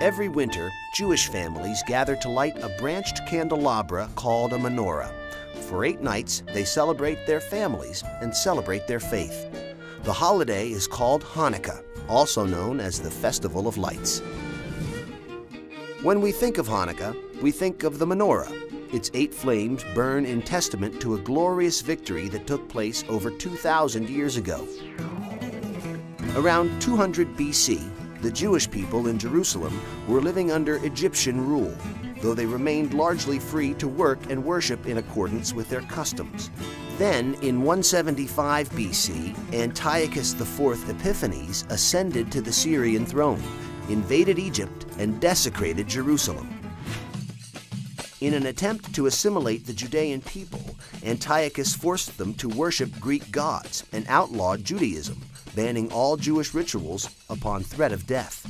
Every winter, Jewish families gather to light a branched candelabra called a menorah. For 8 nights, they celebrate their families and celebrate their faith. The holiday is called Hanukkah, also known as the Festival of Lights. When we think of Hanukkah, we think of the menorah. Its 8 flames burn in testament to a glorious victory that took place over 2,000 years ago. Around 200 BC, the Jewish people in Jerusalem were living under Egyptian rule, though they remained largely free to work and worship in accordance with their customs. Then, in 175 BC, Antiochus IV Epiphanes ascended to the Syrian throne, invaded Egypt, and desecrated Jerusalem. In an attempt to assimilate the Judean people, Antiochus forced them to worship Greek gods and outlawed Judaism, banning all Jewish rituals upon threat of death.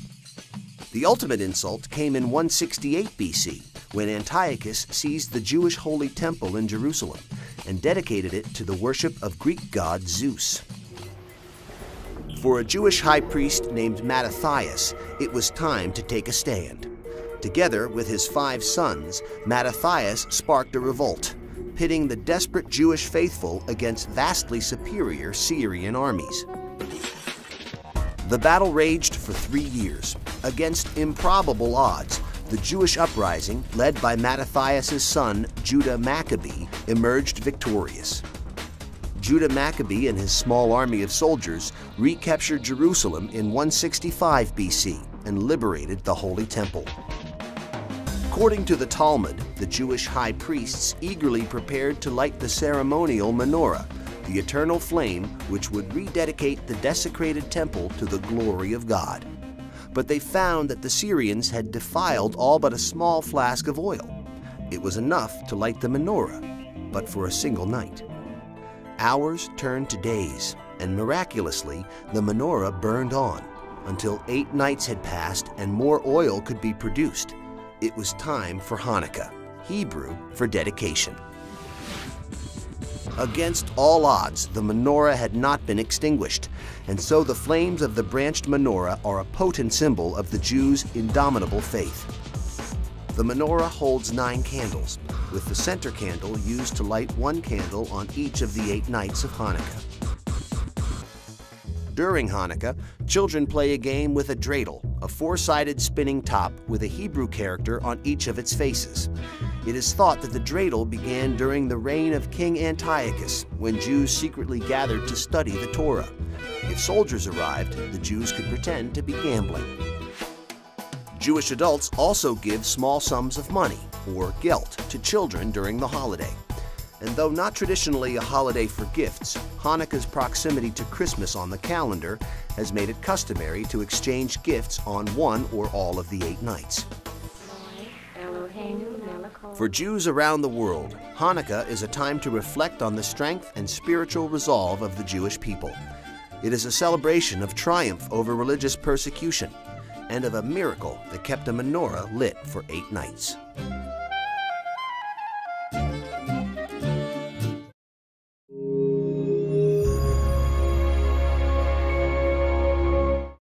The ultimate insult came in 168 BC, when Antiochus seized the Jewish Holy Temple in Jerusalem and dedicated it to the worship of Greek god Zeus. For a Jewish high priest named Mattathias, it was time to take a stand. Together with his 5 sons, Mattathias sparked a revolt, pitting the desperate Jewish faithful against vastly superior Syrian armies. The battle raged for 3 years. Against improbable odds, the Jewish uprising, led by Mattathias' son, Judah Maccabee, emerged victorious. Judah Maccabee and his small army of soldiers recaptured Jerusalem in 165 BC and liberated the Holy Temple. According to the Talmud, the Jewish high priests eagerly prepared to light the ceremonial menorah, the eternal flame which would rededicate the desecrated temple to the glory of God. But they found that the Syrians had defiled all but a small flask of oil. It was enough to light the menorah, but for a single night. Hours turned to days, and miraculously, the menorah burned on until 8 nights had passed and more oil could be produced. It was time for Hanukkah, Hebrew for dedication. Against all odds, the menorah had not been extinguished, and so the flames of the branched menorah are a potent symbol of the Jews' indomitable faith. The menorah holds 9 candles, with the center candle used to light 1 candle on each of the 8 nights of Hanukkah. During Hanukkah, children play a game with a dreidel, a 4-sided spinning top with a Hebrew character on each of its faces. It is thought that the dreidel began during the reign of King Antiochus, when Jews secretly gathered to study the Torah. If soldiers arrived, the Jews could pretend to be gambling. Jewish adults also give small sums of money, or gelt, to children during the holiday. And though not traditionally a holiday for gifts, Hanukkah's proximity to Christmas on the calendar has made it customary to exchange gifts on one or all of the 8 nights. For Jews around the world, Hanukkah is a time to reflect on the strength and spiritual resolve of the Jewish people. It is a celebration of triumph over religious persecution and of a miracle that kept a menorah lit for 8 nights.